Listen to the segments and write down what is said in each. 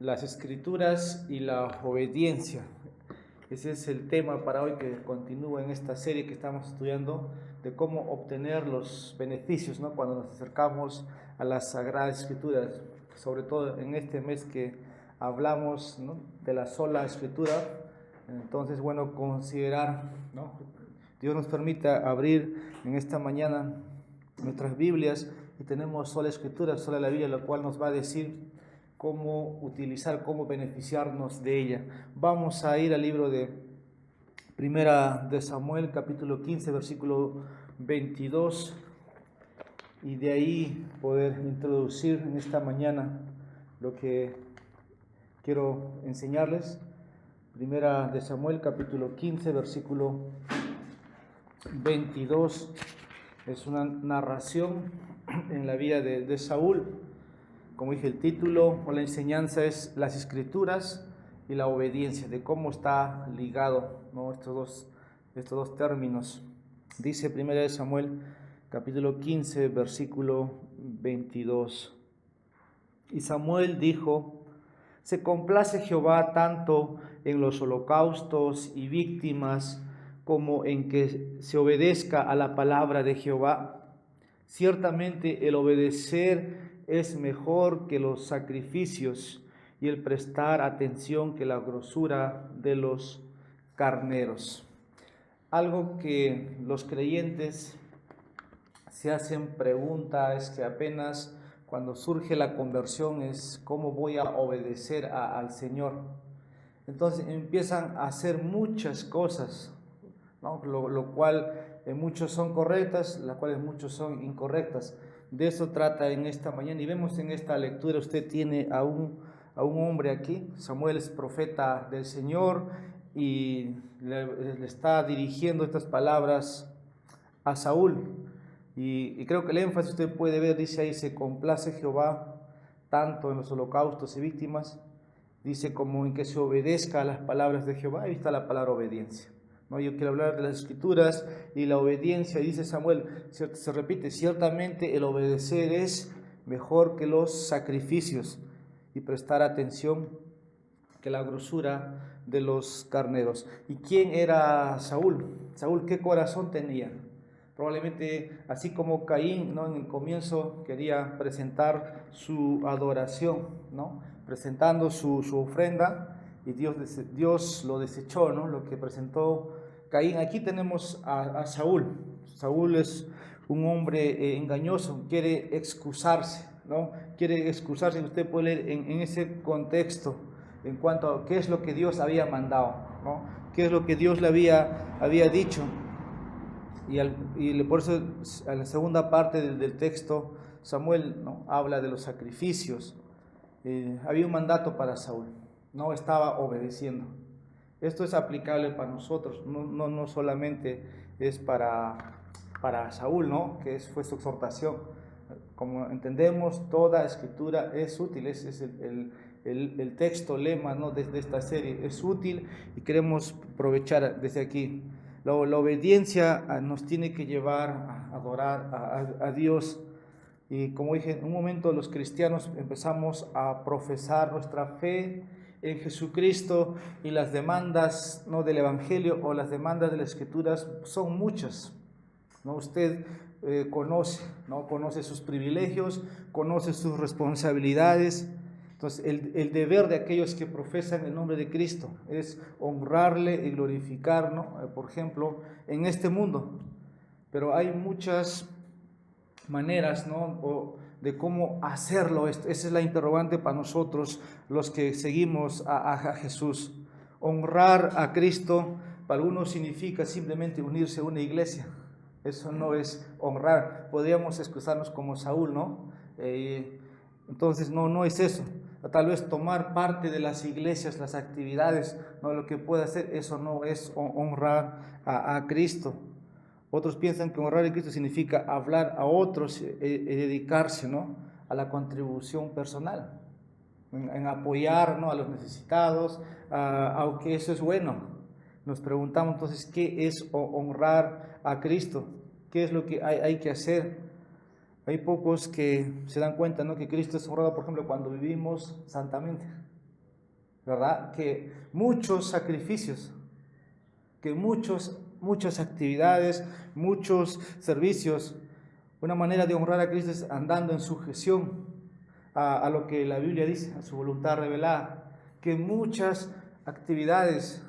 las Escrituras y la obediencia. Ese es el tema para hoy, que continúa en esta serie que estamos estudiando de cómo obtener los beneficios, ¿no? Cuando nos acercamos a las Sagradas Escrituras, sobre todo en este mes que hablamos, ¿no?, de la sola Escritura. Entonces, bueno, considerar, ¿no? Dios nos permite abrir en esta mañana nuestras Biblias y tenemos sola Escritura, sola la Biblia, lo cual nos va a decir cómo utilizar, cómo beneficiarnos de ella. Vamos a ir al libro de Primera de Samuel, capítulo 15, versículo 22, y de ahí poder introducir en esta mañana lo que quiero enseñarles. Primera de Samuel, capítulo 15, versículo 22, es una narración en la vida de Saúl. Como dije, el título o la enseñanza es las Escrituras y la obediencia, de cómo está ligado, ¿no?, estos dos términos. Dice 1 Samuel capítulo 15 versículo 22. Y Samuel dijo: ¿se complace Jehová tanto en los holocaustos y víctimas como en que se obedezca a la palabra de Jehová? Ciertamente el obedecer es mejor que los sacrificios, y el prestar atención que la grosura de los carneros. Algo que los creyentes se hacen pregunta es que apenas cuando surge la conversión es cómo voy a obedecer al Señor. Entonces empiezan a hacer muchas cosas, ¿no? Lo cual muchos son correctas, las cuales muchos son incorrectas. De eso trata en esta mañana, y vemos en esta lectura, usted tiene a un hombre aquí. Samuel es profeta del Señor y le está dirigiendo estas palabras a Saúl, y creo que el énfasis usted puede ver, dice ahí: se complace Jehová tanto en los holocaustos y víctimas, dice, como en que se obedezca a las palabras de Jehová. Ahí está la palabra obediencia, ¿no? Yo quiero hablar de las Escrituras y la obediencia. Y dice Samuel, se repite: ciertamente el obedecer es mejor que los sacrificios, y prestar atención que la grosura de los carneros. ¿Y quién era Saúl? Saúl, ¿qué corazón tenía? Probablemente así como Caín, ¿no?, en el comienzo quería presentar su adoración, ¿no?, presentando su ofrenda, y Dios lo desechó, ¿no?, lo que presentó Caín. Aquí tenemos a Saúl. Saúl es un hombre engañoso, quiere excusarse, ¿no? Quiere excusarse. Usted puede leer en ese contexto en cuanto a qué es lo que Dios había mandado, ¿no?, qué es lo que Dios le había dicho. Y por eso, en la segunda parte del texto, Samuel, ¿no?, habla de los sacrificios. Había un mandato para Saúl, no estaba obedeciendo. Esto es aplicable para nosotros, no solamente es para Saúl, ¿no?, que fue su exhortación. Como entendemos, toda escritura es útil, es el texto lema, ¿no?, de esta serie. Es útil y queremos aprovechar desde aquí. La obediencia nos tiene que llevar a adorar a Dios. Y como dije, en un momento los cristianos empezamos a profesar nuestra fe en Jesucristo, y las demandas, ¿no?, del Evangelio, o las demandas de las Escrituras son muchas, ¿no? Usted conoce, ¿no?, conoce sus privilegios, conoce sus responsabilidades. Entonces, el deber de aquellos que profesan el nombre de Cristo es honrarle y glorificar, ¿no?, por ejemplo, en este mundo. Pero hay muchas maneras, ¿no?, de cómo hacerlo. Esa es la interrogante para nosotros, los que seguimos a Jesús. Honrar a Cristo para algunos significa simplemente unirse a una iglesia. Eso no es honrar. Podríamos excusarnos como Saúl, ¿no? Entonces no es eso. Tal vez tomar parte de las iglesias, las actividades, no, lo que puede hacer, eso no es honrar a Cristo. Otros piensan que honrar a Cristo significa hablar a otros y dedicarse, ¿no?, a la contribución personal, en apoyar, ¿no?, a los necesitados, aunque eso es bueno. Nos preguntamos entonces, ¿qué es honrar a Cristo? ¿Qué es lo que hay que hacer? Hay pocos que se dan cuenta, ¿no?, que Cristo es honrado, por ejemplo, cuando vivimos santamente. ¿verdad? Que muchos sacrificios, que muchas actividades, muchos servicios, una manera de honrar a Cristo es andando en sujeción a lo que la Biblia dice, a su voluntad revelada, que muchas actividades.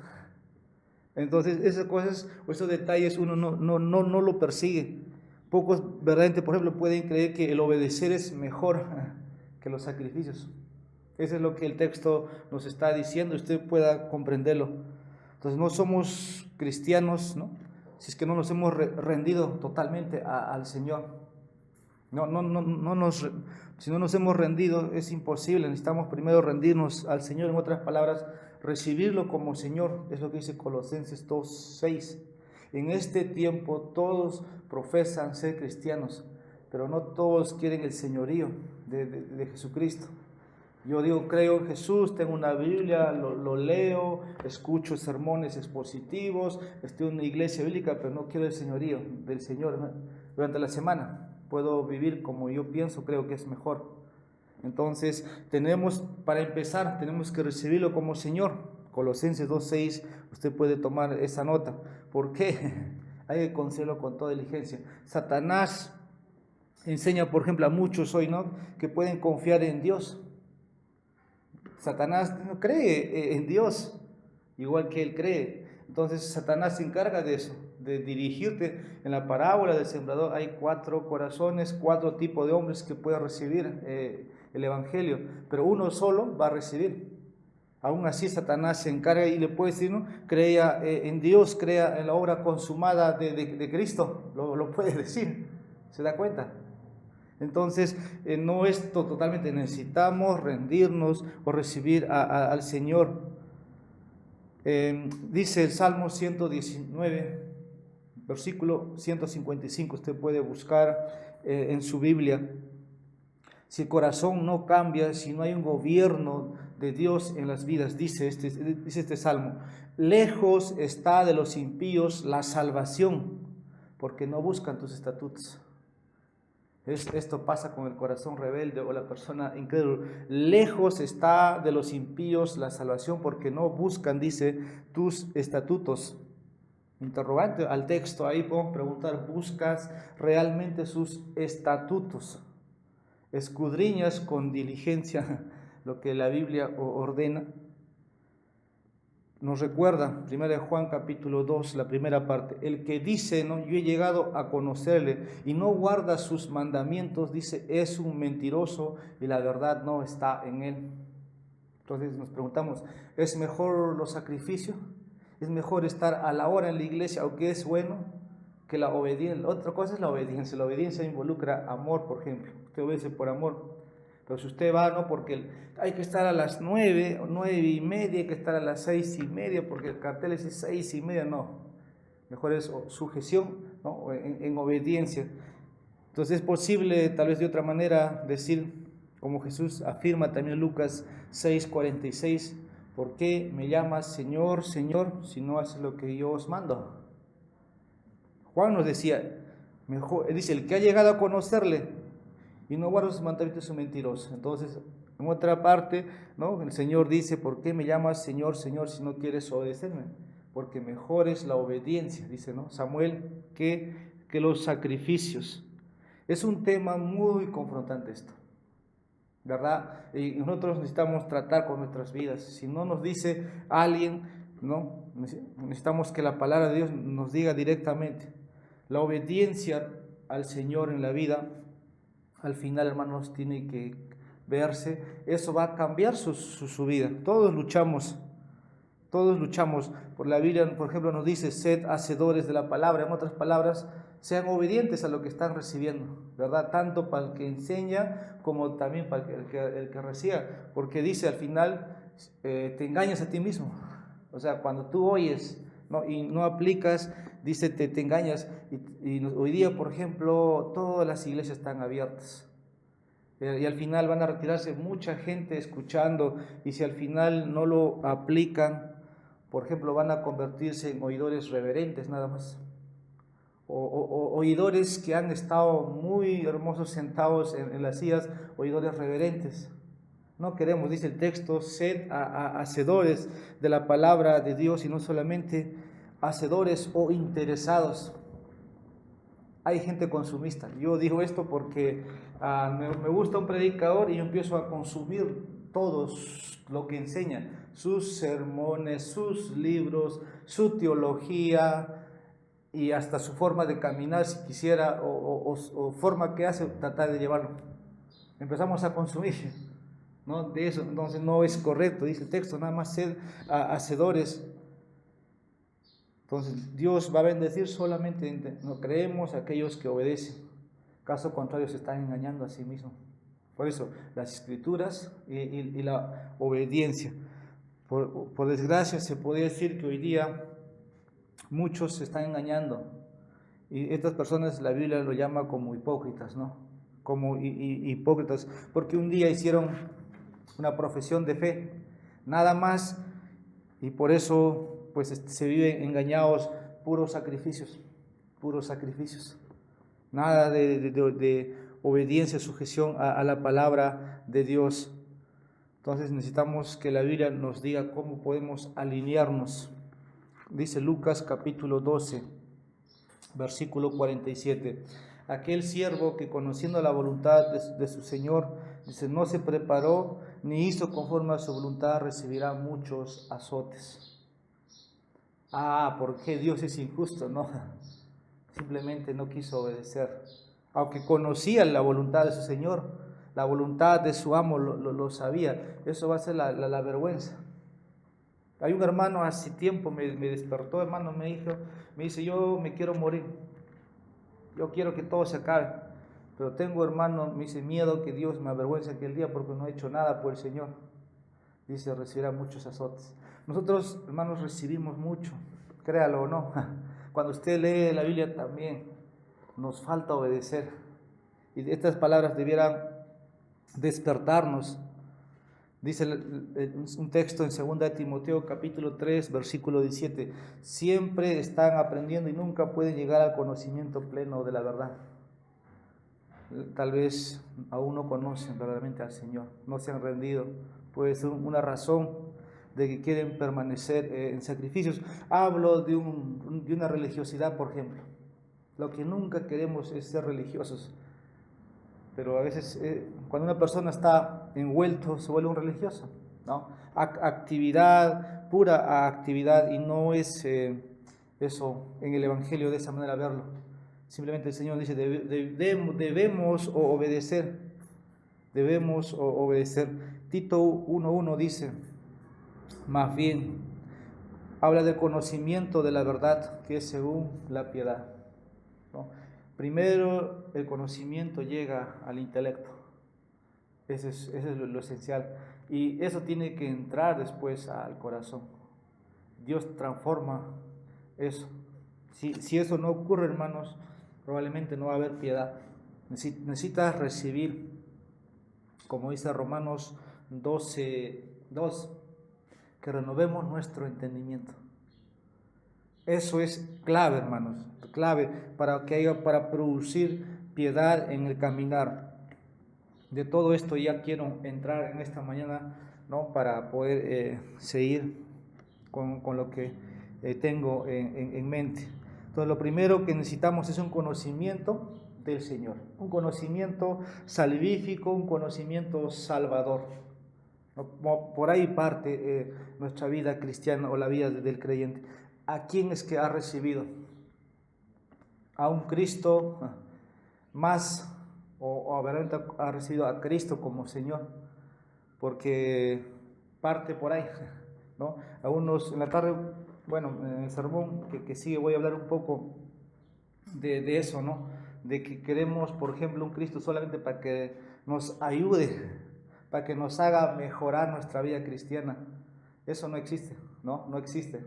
Entonces esas cosas o esos detalles uno no lo persigue. Pocos verdaderamente, por ejemplo, pueden creer que el obedecer es mejor que los sacrificios. Eso es lo que el texto nos está diciendo, usted pueda comprenderlo. Entonces no somos cristianos, ¿no? Si es que no nos hemos rendido totalmente al Señor. Si no nos hemos rendido es imposible, necesitamos primero rendirnos al Señor, en otras palabras, recibirlo como Señor, es lo que dice Colosenses 2:6. En este tiempo todos profesan ser cristianos, pero no todos quieren el señorío de Jesucristo. Yo digo, creo en Jesús, tengo una Biblia, lo leo, escucho sermones expositivos, estoy en una iglesia bíblica, pero no quiero el señorío del Señor, ¿no? Durante la semana puedo vivir como yo pienso, creo que es mejor. Entonces, para empezar, tenemos que recibirlo como Señor. Colosenses 2:6, usted puede tomar esa nota. ¿Por qué? Hay que considerarlo con toda diligencia. Satanás enseña, por ejemplo, a muchos hoy, ¿no?, que pueden confiar en Dios. Satanás no cree en Dios, igual que él cree. Entonces Satanás se encarga de eso, de dirigirte. En la parábola del sembrador hay 4 corazones, 4 tipos de hombres que pueden recibir el evangelio, pero uno solo va a recibir. Aún así Satanás se encarga y le puede decir, ¿no?, crea en Dios, crea en la obra consumada de Cristo, lo puede decir, ¿se da cuenta? Entonces, no es totalmente, necesitamos rendirnos o recibir al Señor. Dice el Salmo 119, versículo 155, usted puede buscar en su Biblia. Si el corazón no cambia, si no hay un gobierno de Dios en las vidas, dice este Salmo, lejos está de los impíos la salvación, porque no buscan tus estatutos. Esto pasa con el corazón rebelde o la persona incrédula. Lejos está de los impíos la salvación, porque no buscan, dice, tus estatutos. Interrogante al texto, ahí podemos preguntar, ¿buscas realmente sus estatutos? ¿Escudriñas con diligencia lo que la Biblia ordena? Nos recuerda, 1 Juan capítulo 2, la primera parte, el que dice, ¿no?, yo he llegado a conocerle y no guarda sus mandamientos, dice, es un mentiroso y la verdad no está en él. Entonces nos preguntamos, ¿es mejor los sacrificios? ¿Es mejor estar a la hora en la iglesia, aunque es bueno, que la obediencia? Otra cosa es la obediencia involucra amor, por ejemplo, usted obedece por amor. Pero si usted va, no, porque hay que estar a las 9 o 9:30, hay que estar a las 6:30, porque el cartel es 6:30, no. Mejor es sujeción, ¿no?, en obediencia. Entonces es posible, tal vez de otra manera, decir, como Jesús afirma también en Lucas 6:46, ¿por qué me llamas Señor, Señor, si no haces lo que yo os mando? Juan nos decía, dice, el que ha llegado a conocerle y no guarda sus mandamientos es un mentiroso. Entonces, en otra parte, ¿no?, el Señor dice, ¿por qué me llamas Señor, Señor, si no quieres obedecerme? Porque mejor es la obediencia, dice, ¿no?, Samuel, que los sacrificios. Es un tema muy confrontante esto, ¿verdad? Y nosotros necesitamos tratar con nuestras vidas. Si no nos dice alguien, ¿no?, necesitamos que la palabra de Dios nos diga directamente. La obediencia al Señor en la vida, al final, hermanos, tiene que verse, eso va a cambiar su vida. Todos luchamos por la Biblia, por ejemplo, nos dice, sed hacedores de la palabra. En otras palabras, sean obedientes a lo que están recibiendo, ¿verdad? Tanto para el que enseña como también para el que reciba, porque dice al final, te engañas a ti mismo. O sea, cuando tú oyes, ¿no?, y no aplicas, dice, te engañas. Y hoy día, por ejemplo, todas las iglesias están abiertas. Y al final van a retirarse mucha gente escuchando, y si al final no lo aplican, por ejemplo, van a convertirse en oidores reverentes nada más. O oidores que han estado muy hermosos sentados en las sillas, oidores reverentes. No queremos, dice el texto, ser hacedores de la palabra de Dios y no solamente hacedores o interesados. Hay gente consumista. Yo digo esto porque me gusta un predicador y yo empiezo a consumir todo lo que enseña, sus sermones, sus libros, su teología y hasta su forma de caminar, si quisiera, o forma que hace, tratar de llevarlo. Empezamos a consumir, ¿no? De eso, entonces no es correcto, dice el texto, nada más ser hacedores. Entonces Dios va a bendecir solamente, no creemos, aquellos que obedecen. Caso contrario se están engañando a sí mismos. Por eso las escrituras y la obediencia. Por desgracia se podría decir que hoy día muchos se están engañando. Y estas personas la Biblia lo llama como hipócritas, ¿no? Como hipócritas, porque un día hicieron una profesión de fe, nada más, y por eso pues se viven engañados, puros sacrificios, nada de obediencia, sujeción a la palabra de Dios. Entonces necesitamos que la Biblia nos diga cómo podemos alinearnos. Dice Lucas capítulo 12, versículo 47. Aquel siervo que conociendo la voluntad de su Señor, dice, no se preparó ni hizo conforme a su voluntad, recibirá muchos azotes. ¿Por qué Dios es injusto? No, simplemente no quiso obedecer. Aunque conocía la voluntad de su Señor, la voluntad de su amo lo sabía. Eso va a ser la vergüenza. Hay un hermano hace tiempo me despertó, hermano, me dice, yo me quiero morir. Yo quiero que todo se acabe. Pero tengo, hermano, me dice, miedo que Dios me avergüence aquel día porque no he hecho nada por el Señor. Dice, recibirá muchos azotes. Nosotros, hermanos, recibimos mucho, créalo o no. Cuando usted lee la Biblia también nos falta obedecer. Y estas palabras debieran despertarnos. Dice un texto en 2 Timoteo capítulo 3, versículo 17. Siempre están aprendiendo y nunca pueden llegar al conocimiento pleno de la verdad. Tal vez aún no conocen verdaderamente al Señor, no se han rendido. Puede ser una razón de que quieren permanecer en sacrificios. Hablo de una religiosidad, por ejemplo. Lo que nunca queremos es ser religiosos. Pero a veces cuando una persona está envuelto se vuelve un religioso, ¿no? Actividad, pura actividad, y no es eso en el Evangelio de esa manera verlo. Simplemente el Señor dice, debemos obedecer, debemos obedecer. Tito 1:1 dice, más bien, habla del conocimiento de la verdad que es según la piedad, ¿no? Primero el conocimiento llega al intelecto, eso es lo esencial, y eso tiene que entrar después al corazón. Dios transforma eso. Si eso no ocurre, hermanos, probablemente no va a haber piedad. Necesitas recibir, como dice Romanos 12:2, que renovemos nuestro entendimiento. Eso es clave, hermanos, clave para producir piedad en el caminar. De todo esto ya quiero entrar en esta mañana, ¿no? Para poder seguir con lo que tengo en mente. Entonces, lo primero que necesitamos es un conocimiento del Señor, un conocimiento salvífico, un conocimiento salvador. Por ahí parte nuestra vida cristiana o la vida del creyente. ¿A quién es que ha recibido? ¿A un Cristo más o ha recibido a Cristo como Señor? Porque parte por ahí, ¿no? A unos en la tarde, bueno, en el sermón que sigue voy a hablar un poco de eso, ¿no? De que queremos, por ejemplo, un Cristo solamente para que nos ayude, para que nos haga mejorar nuestra vida cristiana. Eso no existe, ¿no? No existe.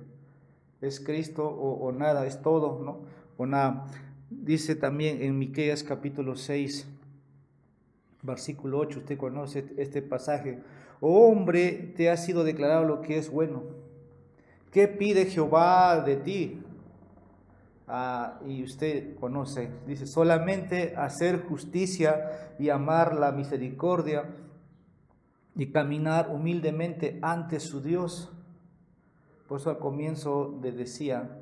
Es Cristo o nada, es todo, ¿no? O nada. Dice también en Miqueas capítulo 6, versículo 8, usted conoce este pasaje. Oh hombre, te ha sido declarado lo que es bueno. ¿Qué pide Jehová de ti? Y usted conoce, dice, solamente hacer justicia y amar la misericordia y caminar humildemente ante su Dios. Por eso al comienzo decía,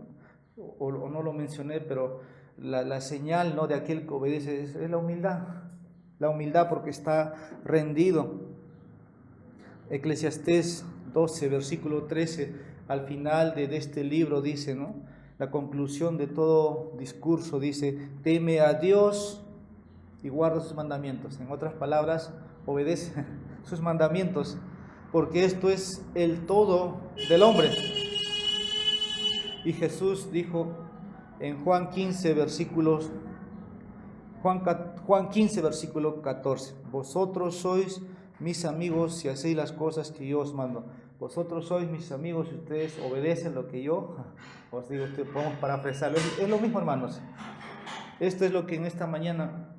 o no lo mencioné, pero la señal, ¿no?, de aquel que obedece es la humildad. La humildad porque está rendido. Eclesiastés 12, versículo 13, al final de este libro dice, ¿no?, la conclusión de todo discurso dice: teme a Dios y guarda sus mandamientos. En otras palabras, obedece sus mandamientos, porque esto es el todo del hombre. Y Jesús dijo en Juan 15, versículo 14: vosotros sois mis amigos si hacéis las cosas que yo os mando. Vosotros sois mis amigos si ustedes obedecen lo que yo os digo. Podemos parafrasearlo. Es lo mismo, hermanos. Esto es lo que en esta mañana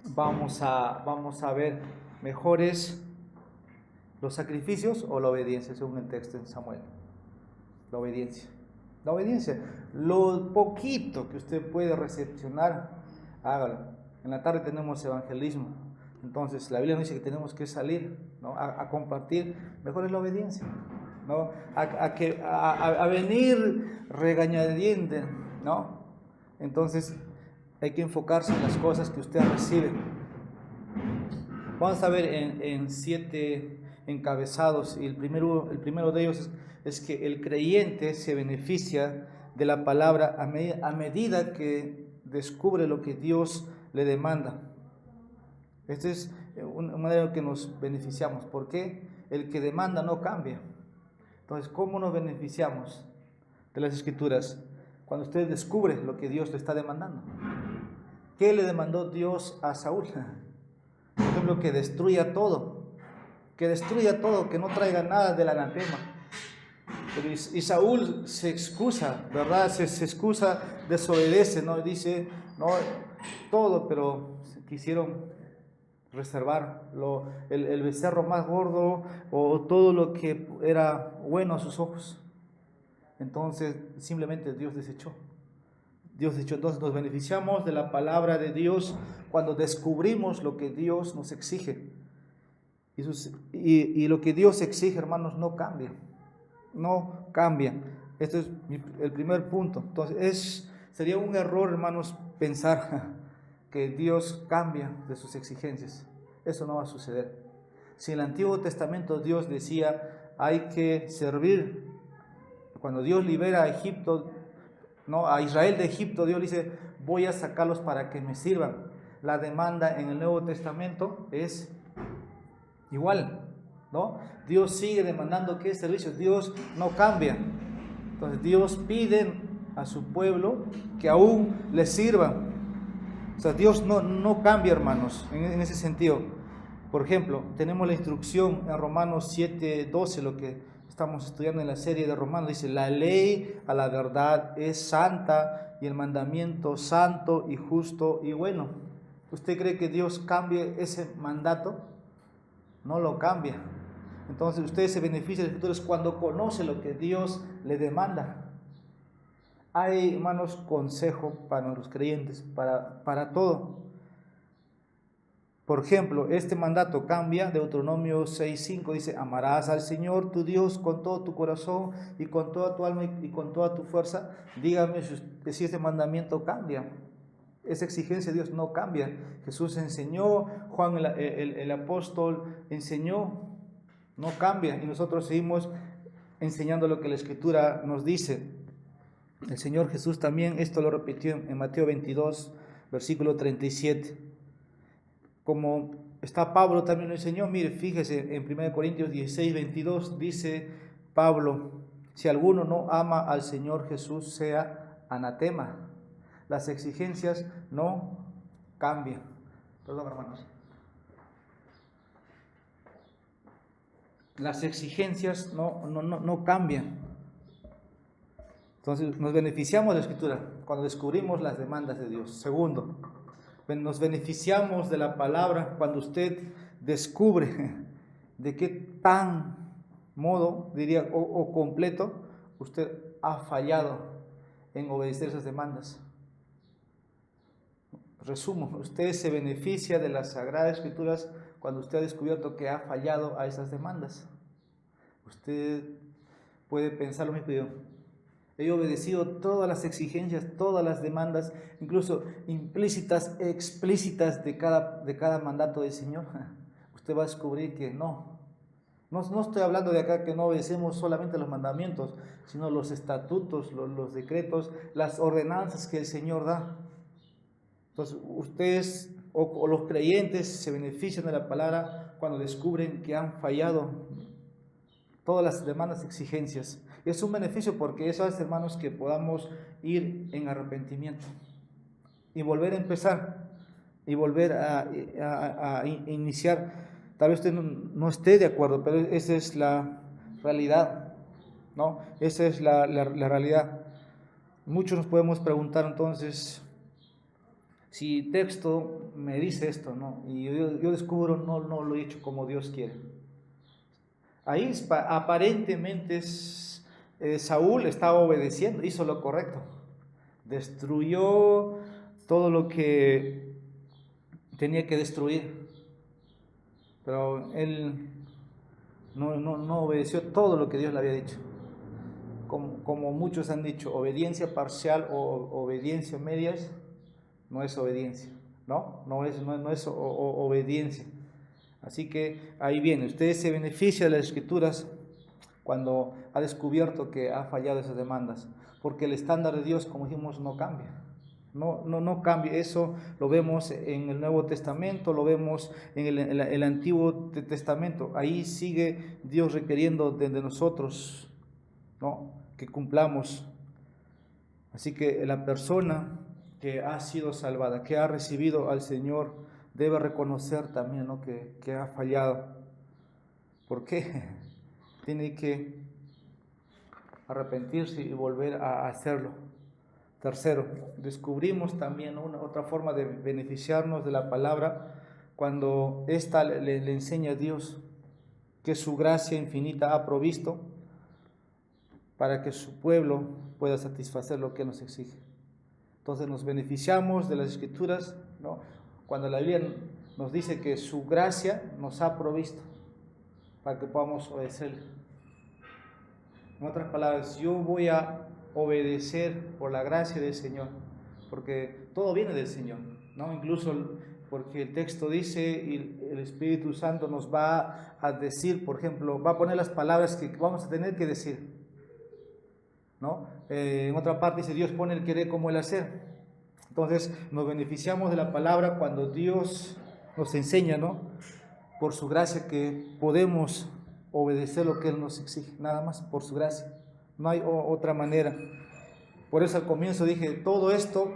vamos a ver. ¿Mejores los sacrificios o la obediencia? Según el texto en Samuel. La obediencia. La obediencia. Lo poquito que usted puede recepcionar, hágalo. En la tarde tenemos evangelismo. Entonces la Biblia nos dice que tenemos que salir, ¿no?, a compartir. Mejor es la obediencia, ¿no? A venir regañadiente, ¿no? Entonces hay que enfocarse en las cosas que usted recibe. Vamos a ver en 7 encabezados, y el primero de ellos es que el creyente se beneficia de la palabra a medida que descubre lo que Dios le demanda. Esta es una manera en que nos beneficiamos. ¿Por qué? El que demanda no cambia. Entonces, ¿cómo nos beneficiamos de las Escrituras? Cuando usted descubre lo que Dios le está demandando. ¿Qué le demandó Dios a Saúl? Por ejemplo, que destruya todo, que no traiga nada del anatema. Y Saúl se excusa, ¿verdad? Se excusa, desobedece, ¿no? Dice, no, todo, pero quisieron reservar el becerro más gordo o todo lo que era bueno a sus ojos. Entonces, simplemente Dios desechó. Entonces nos beneficiamos de la palabra de Dios cuando descubrimos lo que Dios nos exige. Y lo que Dios exige, hermanos, no cambia. No cambia. Este es el primer punto. Entonces, sería un error, hermanos, pensar que Dios cambia de sus exigencias. Eso no va a suceder. Si en el Antiguo Testamento Dios decía, hay que servir. Cuando Dios libera a Egipto, ¿no?, a Israel de Egipto, Dios dice, voy a sacarlos para que me sirvan. La demanda en el Nuevo Testamento es igual, ¿no? Dios sigue demandando que servicio. Dios no cambia. Entonces Dios pide a su pueblo que aún le sirvan. O sea, Dios no cambia, hermanos, en ese sentido. Por ejemplo, tenemos la instrucción en Romanos 7:12, lo que estamos estudiando en la serie de Romanos. Dice, la ley a la verdad es santa y el mandamiento santo y justo y bueno. ¿Usted cree que Dios cambie ese mandato? No lo cambia. Entonces usted se beneficia de las Escrituras cuando conoce lo que Dios le demanda. Hay, hermanos, consejo para los creyentes, para todo. Por ejemplo, este mandato cambia. Deuteronomio 6:5 dice, amarás al Señor tu Dios con todo tu corazón y con toda tu alma y con toda tu fuerza. Dígame si este mandamiento cambia. Esa exigencia de Dios no cambia. Jesús enseñó, Juan el apóstol enseñó, no cambia. Y nosotros seguimos enseñando lo que la Escritura nos dice. El Señor Jesús también esto lo repitió en Mateo 22, versículo 37. Como está Pablo también lo enseñó. Mire, fíjese en 1 Corintios 16:22 dice Pablo, si alguno no ama al Señor Jesús, sea anatema. Las exigencias no cambian. Perdón, hermanos. Las exigencias no cambian. Entonces nos beneficiamos de la Escritura cuando descubrimos las demandas de Dios. Segundo, nos beneficiamos de la palabra cuando usted descubre de qué tan modo, diría, o completo, usted ha fallado en obedecer esas demandas. Resumo, usted se beneficia de las Sagradas Escrituras cuando usted ha descubierto que ha fallado a esas demandas. Usted puede pensar lo mismo que yo. He obedecido todas las exigencias, todas las demandas, incluso implícitas, explícitas de cada mandato del Señor. Usted va a descubrir que no estoy hablando de acá que no obedecemos solamente los mandamientos, sino los estatutos, los decretos, las ordenanzas que el Señor da. Entonces, ustedes o los creyentes se benefician de la palabra cuando descubren que han fallado todas las demandas y exigencias. Es un beneficio porque eso hace, hermanos, que podamos ir en arrepentimiento y volver a empezar y volver a iniciar. Tal vez usted no esté de acuerdo, pero esa es la realidad, ¿no? Esa es la realidad. Muchos nos podemos preguntar entonces, si texto me dice esto, ¿no? Y yo descubro, no lo he hecho como Dios quiere. Ahí aparentemente Saúl estaba obedeciendo, hizo lo correcto. Destruyó todo lo que tenía que destruir. Pero él no obedeció todo lo que Dios le había dicho. Como muchos han dicho, obediencia parcial o obediencia medias no es obediencia, no es obediencia. Así que ahí viene, usted se beneficia de las Escrituras cuando ha descubierto que ha fallado esas demandas, porque el estándar de Dios, como dijimos, no cambia. No cambia. Eso lo vemos en el Nuevo Testamento, lo vemos en el Antiguo Testamento. Ahí sigue Dios requiriendo de nosotros, ¿no?, que cumplamos. Así que la persona que ha sido salvada, que ha recibido al Señor, debe reconocer también, ¿no?, que ha fallado. ¿Por qué? Tiene que arrepentirse y volver a hacerlo. Tercero, descubrimos también otra forma de beneficiarnos de la palabra cuando ésta le enseña a Dios que su gracia infinita ha provisto para que su pueblo pueda satisfacer lo que nos exige. Entonces nos beneficiamos de las Escrituras, ¿no?, cuando la Biblia nos dice que su gracia nos ha provisto para que podamos obedecerle. En otras palabras, yo voy a obedecer por la gracia del Señor, porque todo viene del Señor, ¿no? Incluso porque el texto dice y el Espíritu Santo nos va a decir, por ejemplo, va a poner las palabras que vamos a tener que decir, ¿no? En otra parte dice, Dios pone el querer como el hacer. Entonces nos beneficiamos de la palabra cuando Dios nos enseña, ¿no?, por su gracia, que podemos obedecer lo que Él nos exige, nada más por su gracia. No hay otra manera. Por eso al comienzo dije, todo esto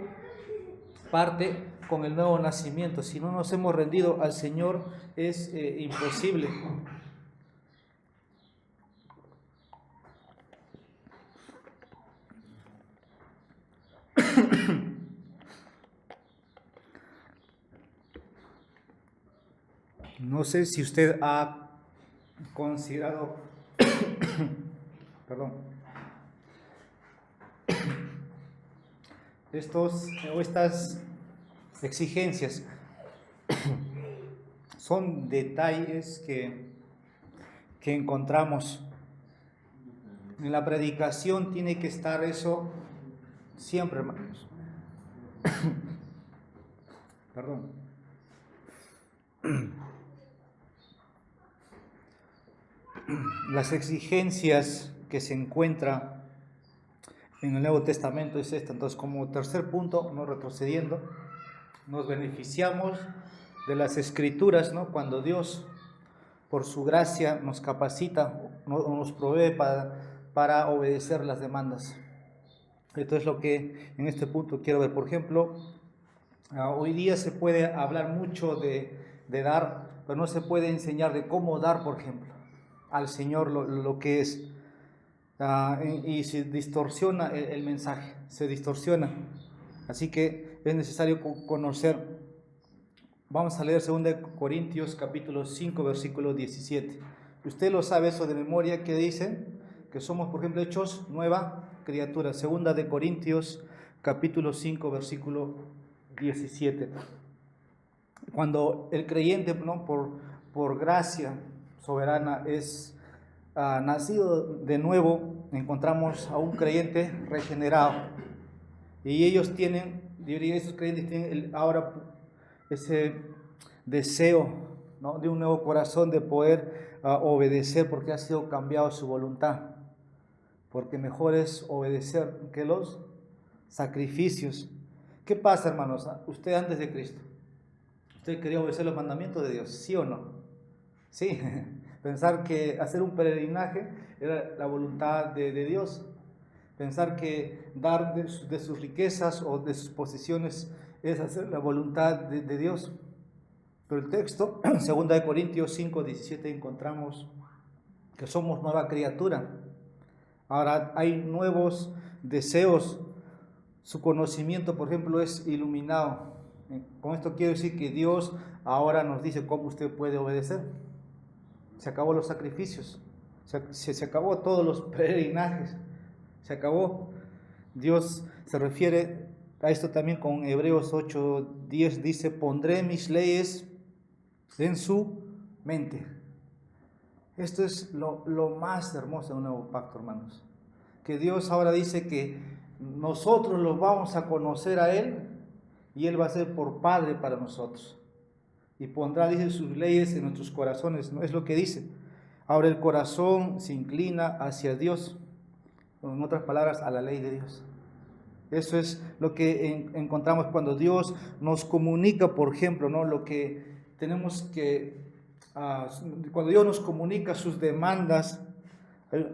parte con el nuevo nacimiento. Si no nos hemos rendido al Señor, es imposible. No sé si usted ha considerado, perdón, estas exigencias son detalles que encontramos en la predicación. Tiene que estar eso siempre, hermanos. Perdón. Las exigencias que se encuentran en el Nuevo Testamento es esta. Entonces, como tercer punto, no retrocediendo, nos beneficiamos de las Escrituras, ¿no?, cuando Dios, por su gracia, nos capacita, nos provee para obedecer las demandas. Esto es lo que en este punto quiero ver. Por ejemplo, hoy día se puede hablar mucho de dar, pero no se puede enseñar de cómo dar, por ejemplo, al Señor lo que es. Y se distorsiona el mensaje, se distorsiona. Así que es necesario conocer. Vamos a leer 2 Corintios capítulo 5, versículo 17. Usted lo sabe eso de memoria, que dice que somos, por ejemplo, hechos nueva criatura. 2 Corintios capítulo 5, versículo 17. Cuando el creyente, ¿no?, por gracia soberana es nacido de nuevo, encontramos a un creyente regenerado. Y ellos tienen, diría, esos creyentes tienen ahora ese deseo, ¿no?, de un nuevo corazón, de poder obedecer, porque ha sido cambiado su voluntad. Porque mejor es obedecer que los sacrificios. ¿Qué pasa, hermanos? Usted antes de Cristo, ¿usted quería obedecer los mandamientos de Dios? ¿Sí o no? Sí. Pensar que hacer un peregrinaje era la voluntad de Dios. Pensar que dar de sus riquezas o de sus posesiones es hacer la voluntad de Dios. Pero el texto, 2 Corintios 5:17, encontramos que somos nueva criatura. Ahora hay nuevos deseos. Su conocimiento, por ejemplo, es iluminado. Con esto quiero decir que Dios ahora nos dice cómo usted puede obedecer. Se acabó los sacrificios, se acabó todos los peregrinajes, se acabó. Dios se refiere a esto también con Hebreos 8:10, dice: pondré mis leyes en su mente. Esto es lo más hermoso de un nuevo pacto, hermanos. Que Dios ahora dice que nosotros los vamos a conocer a Él y Él va a ser por Padre para nosotros. Y pondrá, dice, sus leyes en nuestros corazones, ¿no? Es lo que dice. Ahora el corazón se inclina hacia Dios, en otras palabras, a la ley de Dios. Eso es lo que encontramos cuando Dios nos comunica, por ejemplo, ¿no?, lo que tenemos que, cuando Dios nos comunica sus demandas,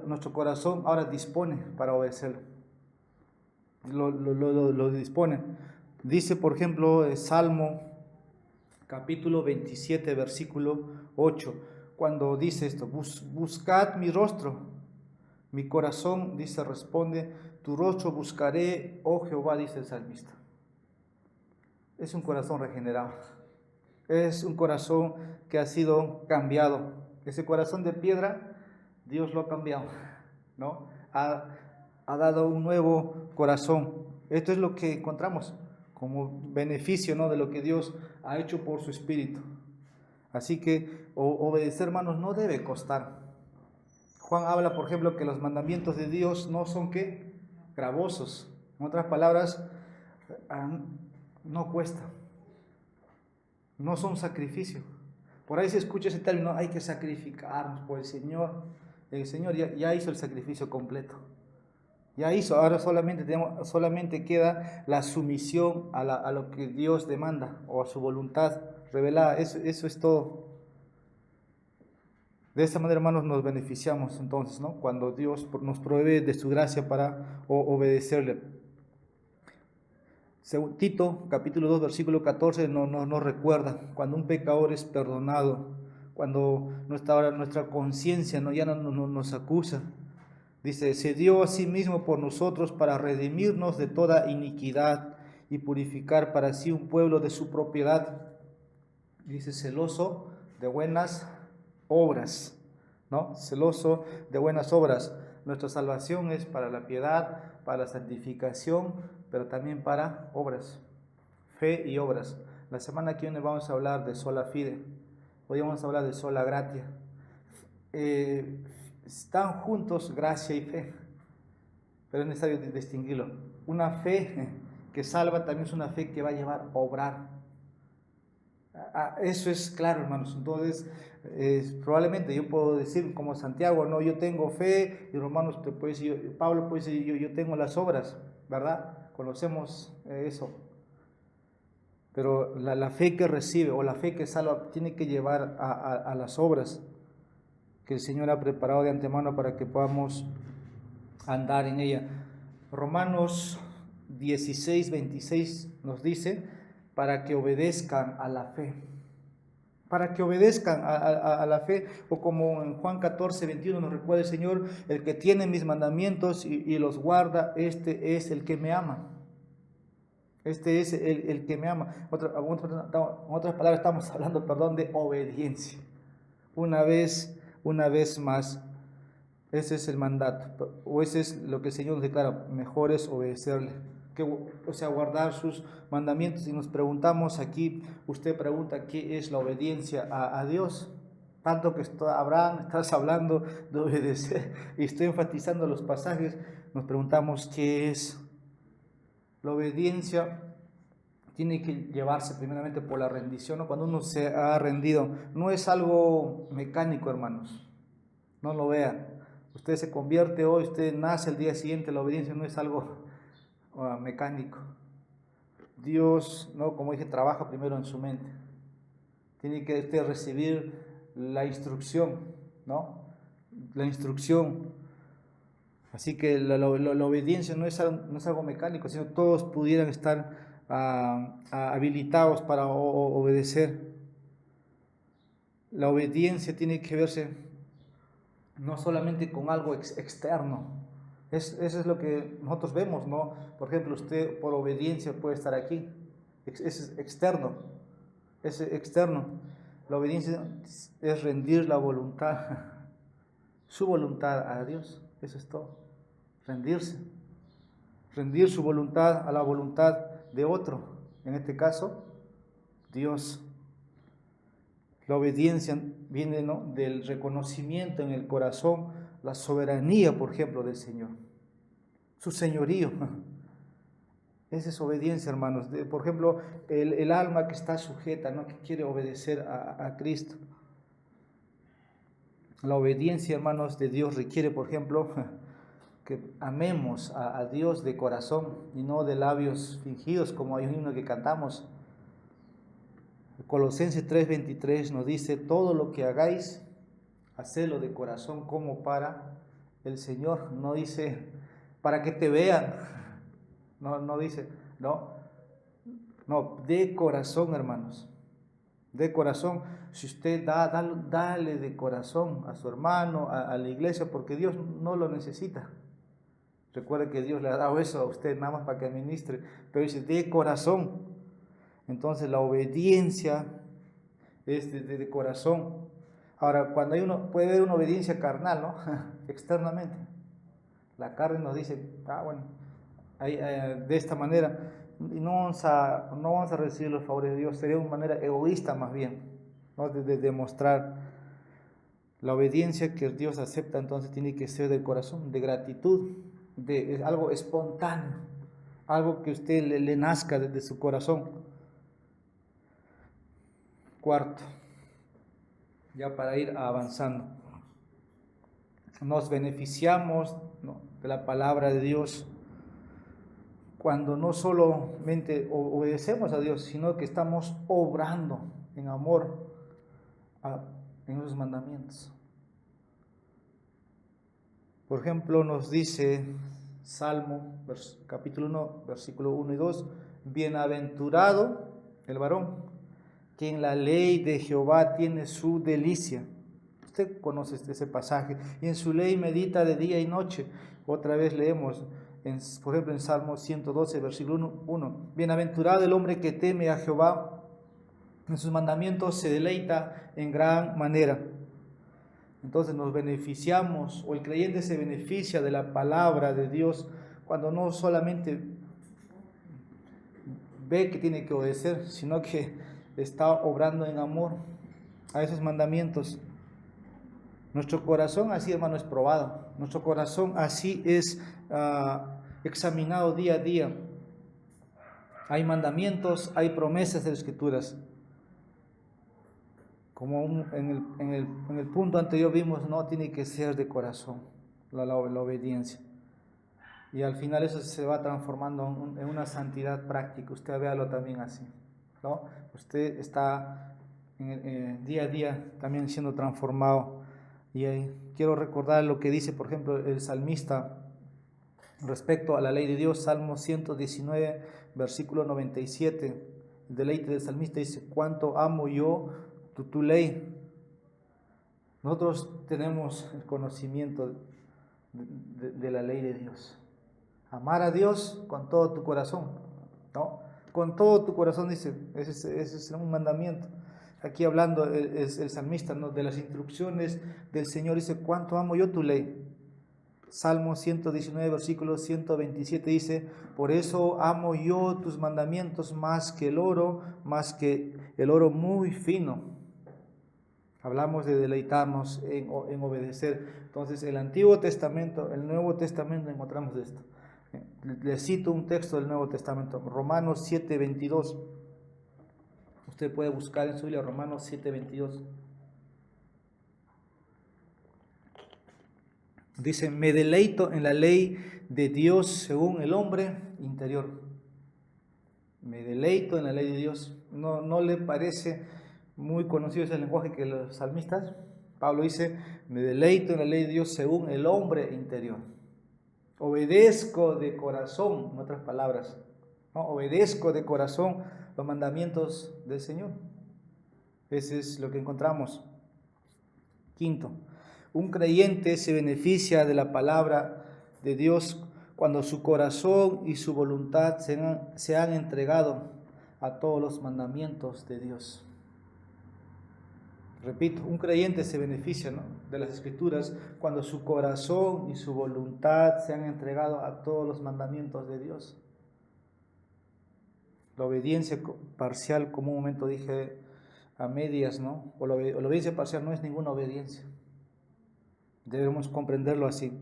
nuestro corazón ahora dispone para obedecerlo. Lo dispone. Dice, por ejemplo, Salmo capítulo 27, versículo 8, cuando dice esto: buscad mi rostro. Mi corazón, dice, responde: tu rostro buscaré, oh Jehová, dice el salmista. Es un corazón regenerado. Es un corazón que ha sido cambiado. Ese corazón de piedra, Dios lo ha cambiado, ¿no? Ha dado un nuevo corazón. Esto es lo que encontramos como beneficio, ¿no?, de lo que Dios ha hecho por su Espíritu. Así que obedecer, hermanos, no debe costar. Juan habla, por ejemplo, que los mandamientos de Dios no son, ¿qué?, gravosos. En otras palabras, no cuesta. No son sacrificio. Por ahí se escucha ese término: hay que sacrificarnos por el Señor. El Señor ya hizo el sacrificio completo. Ya hizo, ahora solamente queda la sumisión a lo que Dios demanda, o a su voluntad revelada. Eso es todo. De esta manera, hermanos, nos beneficiamos entonces, ¿no?, cuando Dios nos provee de su gracia para obedecerle. Tito, capítulo 2, versículo 14, nos recuerda cuando un pecador es perdonado, cuando nuestra conciencia ya no nos acusa. Dice: se dio a sí mismo por nosotros para redimirnos de toda iniquidad y purificar para sí un pueblo de su propiedad. Dice: celoso de buenas obras, ¿no? Celoso de buenas obras. Nuestra salvación es para la piedad, para la santificación, pero también para obras, fe y obras. La semana que viene vamos a hablar de sola fide, hoy vamos a hablar de sola gratia. Están juntos gracia y fe, pero es necesario distinguirlo. Una fe que salva también es una fe que va a llevar a obrar. Eso es claro, hermanos. Entonces, probablemente yo puedo decir como Santiago: no, yo tengo fe, y Romanos te puede decir, Pablo puede decir, yo tengo las obras, ¿verdad? Conocemos eso. Pero la fe que recibe o la fe que salva tiene que llevar a las obras que el Señor ha preparado de antemano para que podamos andar en ella. Romanos 16:26 nos dice: para que obedezcan a la fe. Para que obedezcan a la fe, o como en Juan 14:21 nos recuerda el Señor: el que tiene mis mandamientos y los guarda, este es el que me ama. Este es el que me ama. En otras palabras, estamos hablando, de obediencia. Una vez más, ese es el mandato, o ese es lo que el Señor nos declara: mejor es obedecerle, guardar sus mandamientos. Y nos preguntamos aquí, usted pregunta: ¿qué es la obediencia a Dios? tanto que Abraham, estás hablando de obedecer y estoy enfatizando los pasajes, nos preguntamos qué es. La obediencia tiene que llevarse primeramente por la rendición, ¿no? Cuando uno se ha rendido, no es algo mecánico, hermanos, no lo vea. Usted se convierte hoy, usted nace el día siguiente, la obediencia no es algo mecánico. Dios, ¿no? Como dije, trabaja primero en su mente. Tiene que usted recibir la instrucción, ¿no? La instrucción. Así que la obediencia no es algo mecánico, sino todos pudieran estar habilitados para obedecer. La obediencia tiene que verse no solamente con algo externo. Eso es lo que nosotros vemos, ¿no? Por ejemplo, usted por obediencia puede estar aquí. Es externo. Es externo. La obediencia es rendir la voluntad, su voluntad a Dios. Eso es todo. Rendirse. Rendir su voluntad a la voluntad de otro. En este caso, Dios. La obediencia viene, ¿no?, del reconocimiento en el corazón, la soberanía, por ejemplo, del Señor. Su señorío. Esa es obediencia, hermanos. Por ejemplo, el alma que está sujeta, ¿no?, que quiere obedecer a Cristo. La obediencia, hermanos, de Dios requiere, por ejemplo, que amemos a Dios de corazón y no de labios fingidos, como hay un himno que cantamos. Colosenses 3:23 nos dice: todo lo que hagáis, hacedlo de corazón como para el Señor. No dice para que te vean. No dice, no, de corazón, hermanos. De corazón. Si usted dale de corazón a su hermano, a la iglesia, porque Dios no lo necesita. Recuerde que Dios le ha dado eso a usted nada más para que administre, pero dice de corazón. Entonces la obediencia es de corazón. Ahora, cuando puede haber una obediencia carnal, ¿no? Externamente. La carne nos dice, bueno, de esta manera, y no vamos a recibir los favores de Dios, sería una manera egoísta más bien, ¿no? De demostrar la obediencia que Dios acepta. Entonces tiene que ser del corazón, de gratitud, de algo espontáneo, algo que usted le nazca desde su corazón. Cuarto, ya para ir avanzando, nos beneficiamos, ¿no?, de la palabra de Dios cuando no solamente obedecemos a Dios, sino que estamos obrando en amor en sus mandamientos. Por ejemplo, nos dice Salmo, capítulo 1, versículo 1 y 2, bienaventurado el varón que en la ley de Jehová tiene su delicia. Usted conoce ese pasaje. Y en su ley medita de día y noche. Otra vez leemos, por ejemplo, en Salmo 112, versículo 1. Bienaventurado el hombre que teme a Jehová. En sus mandamientos se deleita en gran manera. Entonces nos beneficiamos, o el creyente se beneficia de la palabra de Dios cuando no solamente ve que tiene que obedecer, sino que está obrando en amor a esos mandamientos. Nuestro corazón así, hermano, es probado. Nuestro corazón así es examinado día a día. Hay mandamientos, hay promesas de las Escrituras. Como en el punto anterior vimos, no tiene que ser de corazón la obediencia. Y al final eso se va transformando en una santidad práctica. Usted véalo también así, ¿no? Usted está día a día también siendo transformado. Y quiero recordar lo que dice, por ejemplo, el salmista respecto a la ley de Dios. Salmo 119, versículo 97. El deleite del salmista dice: cuánto amo yo tu ley. Nosotros tenemos el conocimiento de la ley de Dios. Amar a Dios con todo tu corazón, ¿no? Con todo tu corazón, dice, ese es un mandamiento. Aquí hablando el salmista, ¿no?, de las instrucciones del Señor, dice: cuánto amo yo tu ley. Salmo 119, versículo 127 dice: por eso amo yo tus mandamientos más que el oro muy fino. Hablamos de deleitarnos en obedecer. Entonces, el Antiguo Testamento, el Nuevo Testamento, encontramos esto. Les cito un texto del Nuevo Testamento, Romanos 7:22. Usted puede buscar en su Biblia Romanos 7:22. Dice, me deleito en la ley de Dios según el hombre interior. Me deleito en la ley de Dios. ¿No le parece muy conocido ese lenguaje que los salmistas? Pablo dice, me deleito en la ley de Dios según el hombre interior. Obedezco de corazón, en otras palabras, ¿no? Obedezco de corazón los mandamientos del Señor. Ese es lo que encontramos. Quinto, un creyente se beneficia de la palabra de Dios cuando su corazón y su voluntad se han entregado a todos los mandamientos de Dios. Repito, un creyente se beneficia, ¿no?, de las Escrituras cuando su corazón y su voluntad se han entregado a todos los mandamientos de Dios. La obediencia parcial, como un momento dije, a medias, ¿no? O la obediencia parcial no es ninguna obediencia. Debemos comprenderlo así.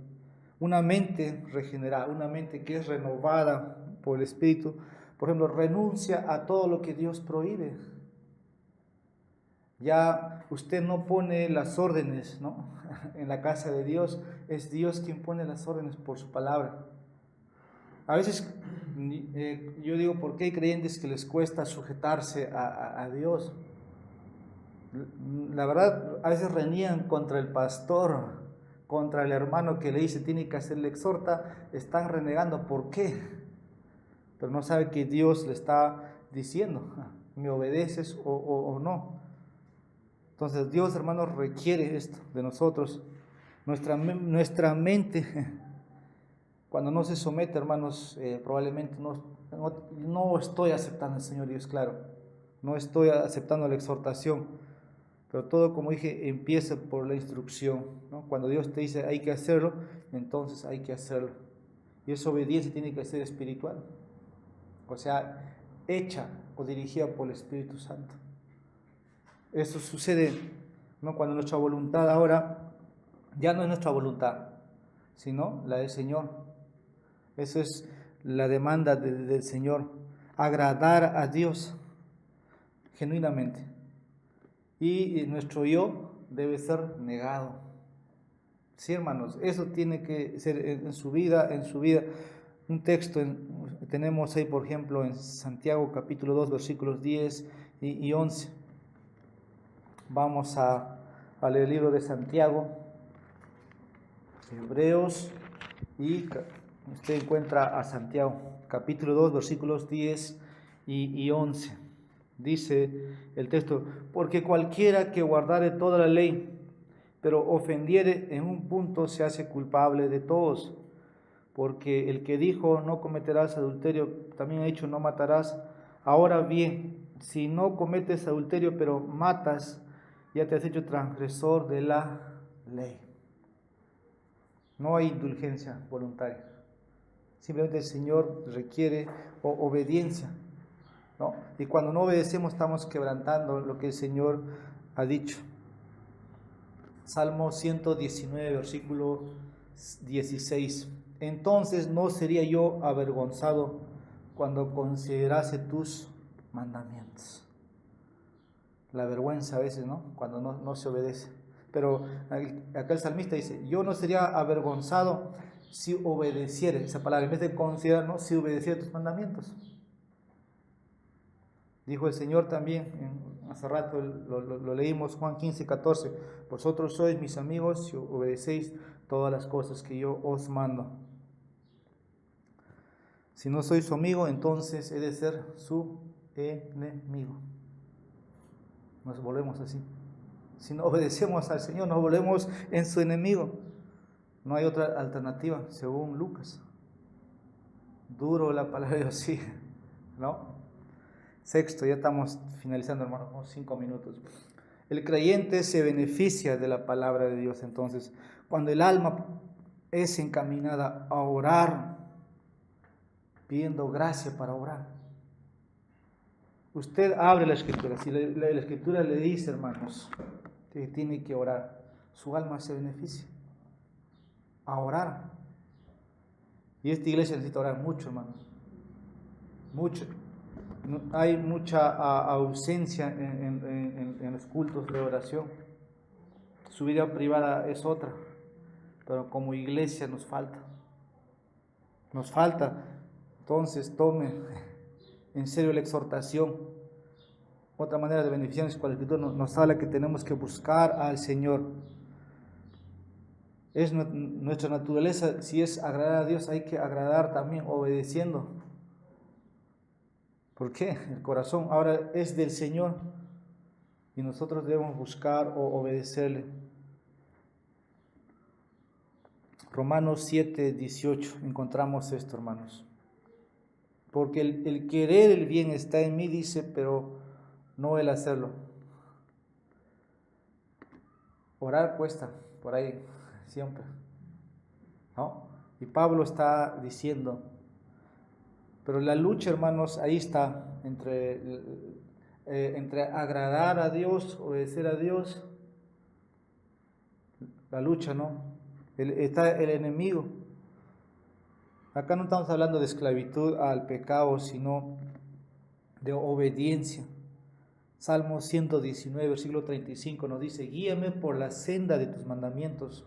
Una mente regenerada, una mente que es renovada por el Espíritu, por ejemplo, renuncia a todo lo que Dios prohíbe. Ya usted no pone las órdenes, ¿no?, en la casa de Dios, es Dios quien pone las órdenes por su palabra. A veces yo digo, ¿por qué hay creyentes que les cuesta sujetarse a Dios? La verdad, a veces reniegan contra el pastor, contra el hermano que le dice tiene que hacer, le exhorta, están renegando. ¿Por qué? Pero no sabe que Dios le está diciendo, ¿me obedeces o no? Entonces Dios, hermanos, requiere esto de nosotros. Nuestra mente, cuando no se somete, hermanos, probablemente no estoy aceptando al Señor Dios, claro. No estoy aceptando la exhortación. Pero todo, como dije, empieza por la instrucción, ¿no? Cuando Dios te dice hay que hacerlo, entonces hay que hacerlo. Y esa obediencia tiene que ser espiritual. O sea, hecha o dirigida por el Espíritu Santo. Eso sucede, ¿no?, cuando nuestra voluntad ahora ya no es nuestra voluntad, sino la del Señor. Eso es la demanda del Señor, agradar a Dios genuinamente. Y nuestro yo debe ser negado. Sí, hermanos, eso tiene que ser en su vida. Un texto tenemos ahí, por ejemplo, en Santiago capítulo 2, versículos 10 y 11. Vamos a leer el libro de Santiago, Hebreos, y usted encuentra a Santiago, capítulo 2, versículos 10 y 11. Dice el texto, porque cualquiera que guardare toda la ley, pero ofendiere en un punto, se hace culpable de todos. Porque el que dijo, no cometerás adulterio, también ha dicho, no matarás. Ahora bien, si no cometes adulterio, pero matas, ya te has hecho transgresor de la ley. No hay indulgencia voluntaria. Simplemente el Señor requiere obediencia, ¿no? Y cuando no obedecemos estamos quebrantando lo que el Señor ha dicho. Salmo 119, versículo 16. Entonces no sería yo avergonzado cuando considerase tus mandamientos. La vergüenza a veces, ¿no?, cuando no se obedece. Pero acá el salmista dice, yo no sería avergonzado si obedeciera, esa palabra, en vez de considerar, ¿no?, si obedeciera tus mandamientos. Dijo el Señor también, hace rato lo leímos, Juan 15, 14, vosotros sois mis amigos si obedecéis todas las cosas que yo os mando. Si no soy su amigo, entonces he de ser su enemigo. Nos volvemos así. Si no obedecemos al Señor, nos volvemos en su enemigo. No hay otra alternativa, según Lucas. Duro la palabra de Dios, sí, ¿no? Sexto, ya estamos finalizando, hermanos, 5 minutos. El creyente se beneficia de la palabra de Dios. Entonces, cuando el alma es encaminada a orar, pidiendo gracia para orar, usted abre la Escritura. Si la Escritura le dice, hermanos, que tiene que orar. Su alma se beneficia a orar. Y esta iglesia necesita orar mucho, hermanos. Mucho. Hay mucha ausencia en los cultos de oración. Su vida privada es otra, pero como iglesia nos falta. Nos falta. Entonces tome en serio la exhortación. Otra manera de beneficiarnos es cuando la Escritura nos habla que tenemos que buscar al Señor. Es nuestra naturaleza, si es agradar a Dios, hay que agradar también obedeciendo. ¿Por qué? El corazón ahora es del Señor y nosotros debemos buscar o obedecerle. Romanos 7:18 encontramos esto, hermanos. Porque el querer el bien está en mí, dice, pero no el hacerlo. Orar cuesta, por ahí siempre, ¿no? Y Pablo está diciendo, pero la lucha, hermanos, ahí está, entre agradar a Dios, obedecer a Dios, la lucha, ¿no? Está el enemigo. Acá no estamos hablando de esclavitud al pecado, sino de obediencia. Salmo 119, versículo 35 nos dice, guíame por la senda de tus mandamientos,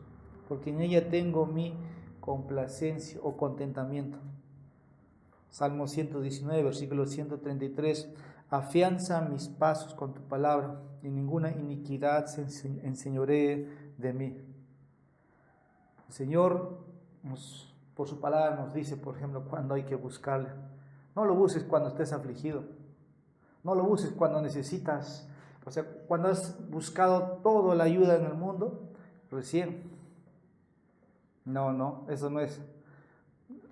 porque en ella tengo mi complacencia o contentamiento. Salmo 119, versículo 133, afianza mis pasos con tu palabra, y ninguna iniquidad se enseñoree de mí. El Señor, por su palabra, nos dice, por ejemplo, cuando hay que buscarle. No lo busques cuando estés afligido. No lo busques cuando necesitas, o sea, cuando has buscado toda la ayuda en el mundo, recién. No, eso no es.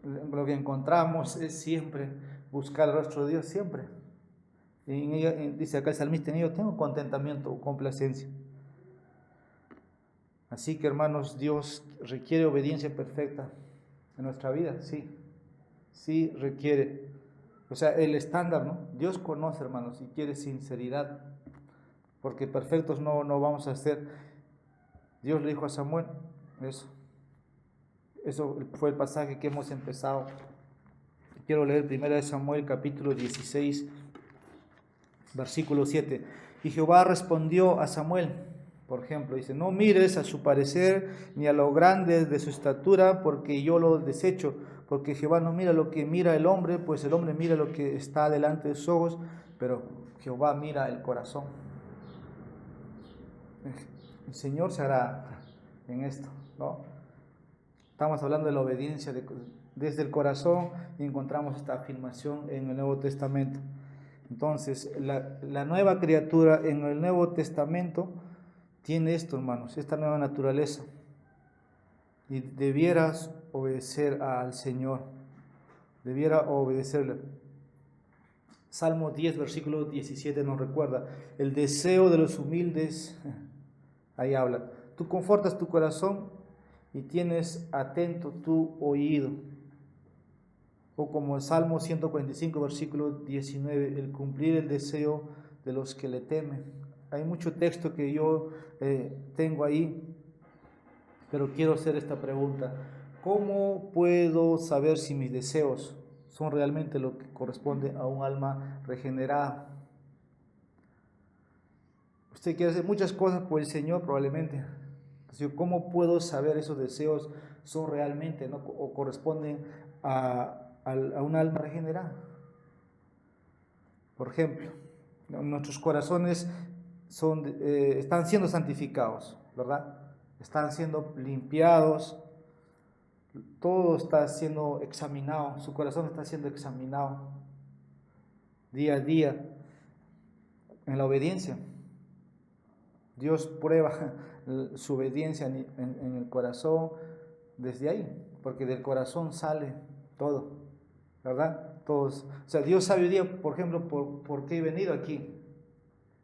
Lo que encontramos es siempre buscar el rostro de Dios, siempre. Y en ella, dice acá el salmista, en ello tengo contentamiento o complacencia. Así que, hermanos, Dios requiere obediencia perfecta en nuestra vida, sí requiere. O sea, el estándar, ¿no? Dios conoce, hermanos, y quiere sinceridad, porque perfectos no vamos a ser. Dios le dijo a Samuel eso fue el pasaje que hemos empezado. Quiero leer 1 Samuel capítulo 16, versículo 7. Y Jehová respondió a Samuel, por ejemplo, dice, no mires a su parecer ni a lo grande de su estatura, porque yo lo desecho, porque Jehová no mira lo que mira el hombre, pues el hombre mira lo que está delante de sus ojos, pero Jehová mira el corazón. El Señor se hará en esto, ¿no? Estamos hablando de la obediencia desde el corazón y encontramos esta afirmación en el Nuevo Testamento. Entonces, la nueva criatura en el Nuevo Testamento tiene esto, hermanos, esta nueva naturaleza. Y debieras obedecer al Señor, debiera obedecerle. Salmo 10, versículo 17 nos recuerda, el deseo de los humildes, ahí habla, tú confortas tu corazón y tienes atento tu oído. O como el Salmo 145, versículo 19, el cumplir el deseo de los que le temen. Hay mucho texto que yo tengo ahí, pero quiero hacer esta pregunta. ¿Cómo puedo saber si mis deseos son realmente lo que corresponde a un alma regenerada? Usted quiere hacer muchas cosas por el Señor probablemente. ¿Cómo puedo saber esos deseos son realmente, ¿no? o corresponden a un alma regenerada? Por ejemplo, nuestros corazones están siendo santificados, ¿verdad? Están siendo limpiados, todo está siendo examinado, su corazón está siendo examinado día a día en la obediencia. Dios prueba su obediencia en el corazón desde ahí, porque del corazón sale todo, ¿verdad? Todos. O sea, Dios sabe hoy día, por ejemplo, por qué he venido aquí.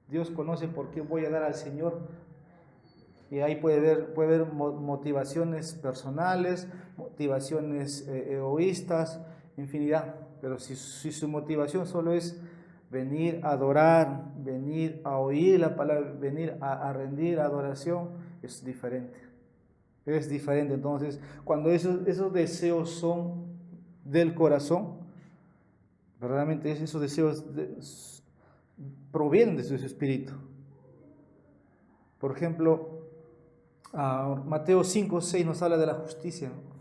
Dios conoce por qué voy a dar al Señor. Y ahí puede haber motivaciones personales, motivaciones egoístas, infinidad. Pero si su motivación solo es venir a adorar, venir a oír la palabra, venir a rendir adoración, es diferente. Es diferente. Entonces, cuando esos deseos son del corazón, verdaderamente esos deseos provienen de su espíritu. Por ejemplo, Mateo 5:6 nos habla de la justicia, ¿no?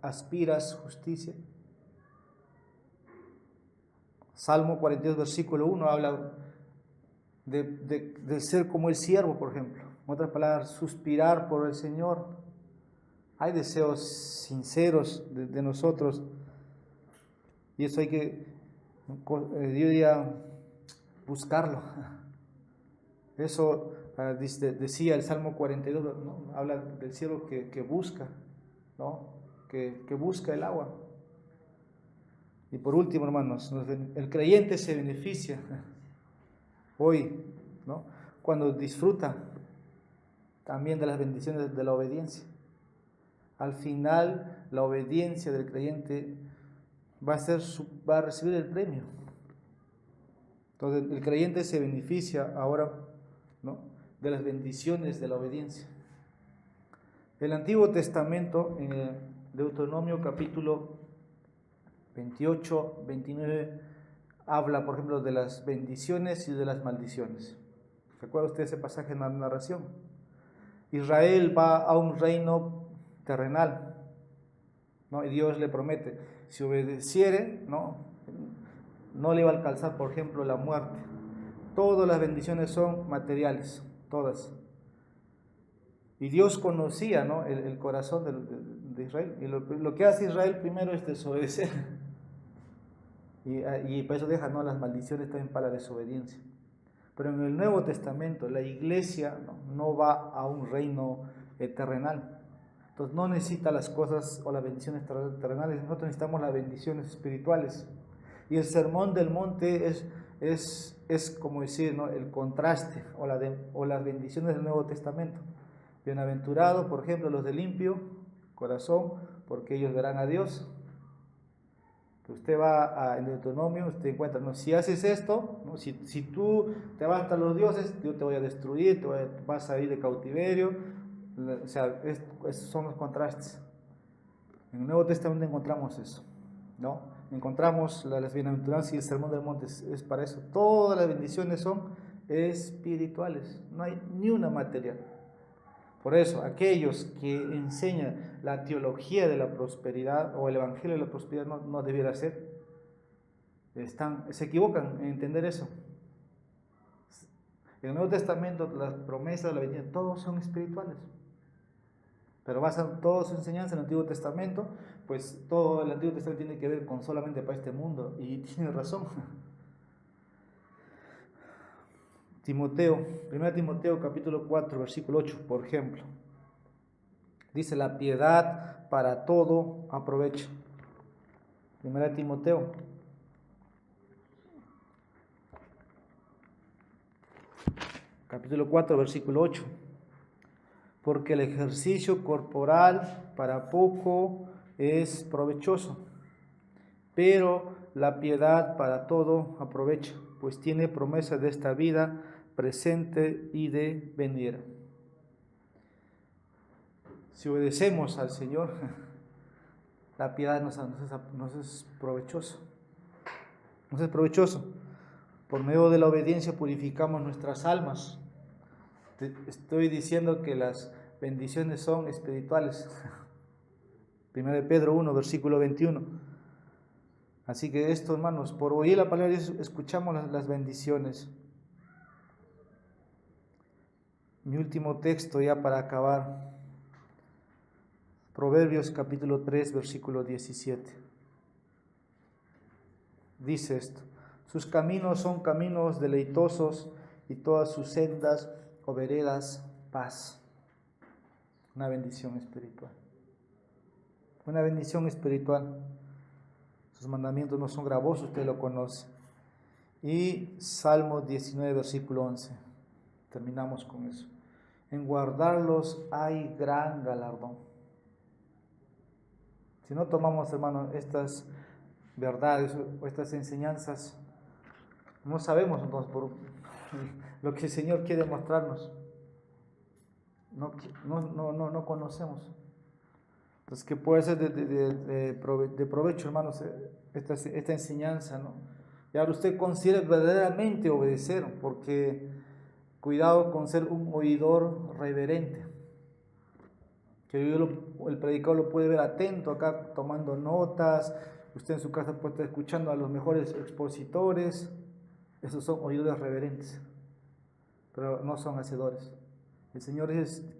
Aspiras justicia. Salmo 42, versículo 1 habla de ser como el siervo, por ejemplo. En otras palabras, suspirar por el Señor. Hay deseos sinceros de nosotros, y eso hay que, yo diría, buscarlo. Eso decía el Salmo 42, ¿no? Habla del siervo que busca, ¿no? Que busca el agua. Y por último, hermanos, el creyente se beneficia hoy, ¿no? Cuando disfruta también de las bendiciones de la obediencia. Al final, la obediencia del creyente va a recibir el premio. Entonces, el creyente se beneficia ahora, ¿no?, de las bendiciones de la obediencia. El Antiguo Testamento, en el Deuteronomio capítulo 28, 29, habla, por ejemplo, de las bendiciones y de las maldiciones. ¿Recuerda usted ese pasaje en la narración? Israel va a un reino terrenal, ¿no? Y Dios le promete, si obedeciere, no le va a alcanzar, por ejemplo, la muerte. Todas las bendiciones son materiales, todas. Y Dios conocía, ¿no?, el corazón de Israel. Y lo que hace Israel primero es desobedecer. Y por eso deja, ¿no?, las maldiciones también para la desobediencia. Pero en el Nuevo Testamento la iglesia no va a un reino terrenal. Entonces no necesita las cosas o las bendiciones terrenales, nosotros necesitamos las bendiciones espirituales. Y el Sermón del Monte es como decir, ¿no?, el contraste o las bendiciones del Nuevo Testamento. Bienaventurados, por ejemplo, los de limpio corazón, porque ellos verán a Dios. Usted va en Deuteronomio, usted encuentra, ¿no?, si haces esto, ¿no?, si tú te vas a los dioses, yo te voy a destruir, vas a ir de cautiverio. O sea, esos son los contrastes. En el Nuevo Testamento encontramos eso, ¿no? Encontramos las bienaventuranzas, y el Sermón del Monte es para eso. Todas las bendiciones son espirituales, no hay ni una material. Por eso, aquellos que enseñan la teología de la prosperidad o el evangelio de la prosperidad no debiera ser. Se equivocan en entender eso. En el Nuevo Testamento, las promesas, la bendición, todos son espirituales. Pero basan toda su enseñanza en el Antiguo Testamento, pues todo el Antiguo Testamento tiene que ver con solamente para este mundo, y tiene razón. Timoteo, 1 Timoteo capítulo 4, versículo 8, por ejemplo, dice: la piedad para todo aprovecha. 1 Timoteo capítulo 4, versículo 8. Porque el ejercicio corporal para poco es provechoso, pero la piedad para todo aprovecha, pues tiene promesa de esta vida presente y de venidera. Si obedecemos al Señor, la piedad nos es provechoso. Nos es provechoso. Por medio de la obediencia purificamos nuestras almas. Estoy diciendo que las bendiciones son espirituales. 1 Pedro 1, versículo 21. Así que esto, hermanos, por oír la palabra de Dios, escuchamos las bendiciones. Mi último texto ya para acabar. Proverbios capítulo 3, versículo 17. Dice esto: sus caminos son caminos deleitosos, y todas sus sendas o veredas paz. Una bendición espiritual. Una bendición espiritual. Sus mandamientos no son gravosos, usted lo conoce. Y Salmo 19, versículo 11. Terminamos con eso. En guardarlos hay gran galardón. Si no tomamos, hermano, estas verdades o estas enseñanzas, no sabemos entonces por lo que el Señor quiere mostrarnos. No conocemos. Entonces, que puede ser de provecho, hermanos, esta enseñanza, ¿no? Y ahora usted considere verdaderamente obedecer, porque cuidado con ser un oidor reverente. Que el predicador lo puede ver atento acá, tomando notas. Usted en su casa puede estar escuchando a los mejores expositores. Esos son oidores reverentes, pero no son hacedores. El Señor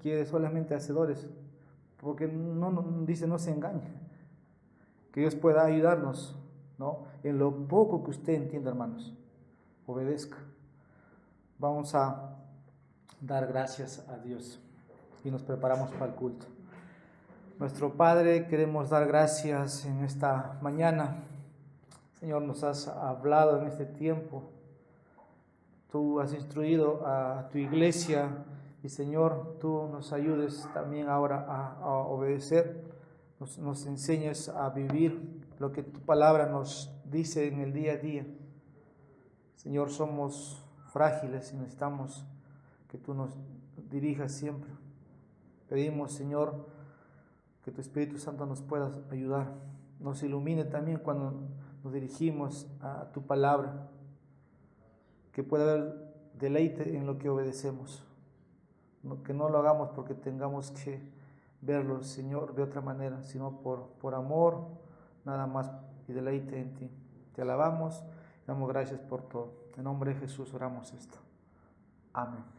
quiere solamente hacedores, porque dice no se engañe. Que Dios pueda ayudarnos, ¿no? En lo poco que usted entienda, hermanos, obedezca. Vamos a dar gracias a Dios y nos preparamos para el culto. Nuestro Padre, queremos dar gracias en esta mañana. Señor, nos has hablado en este tiempo. Tú has instruido a tu iglesia y, Señor, tú nos ayudes también ahora a obedecer. Nos enseñes a vivir lo que tu palabra nos dice en el día a día. Señor, somos frágiles y necesitamos que tú nos dirijas siempre. Pedimos, Señor, que tu Espíritu Santo nos pueda ayudar, nos ilumine también cuando nos dirigimos a tu palabra, que pueda haber deleite en lo que obedecemos, que no lo hagamos porque tengamos que verlo, Señor, de otra manera, sino por amor, nada más, y deleite en ti. Te alabamos, damos gracias por todo. En nombre de Jesús oramos esto. Amén.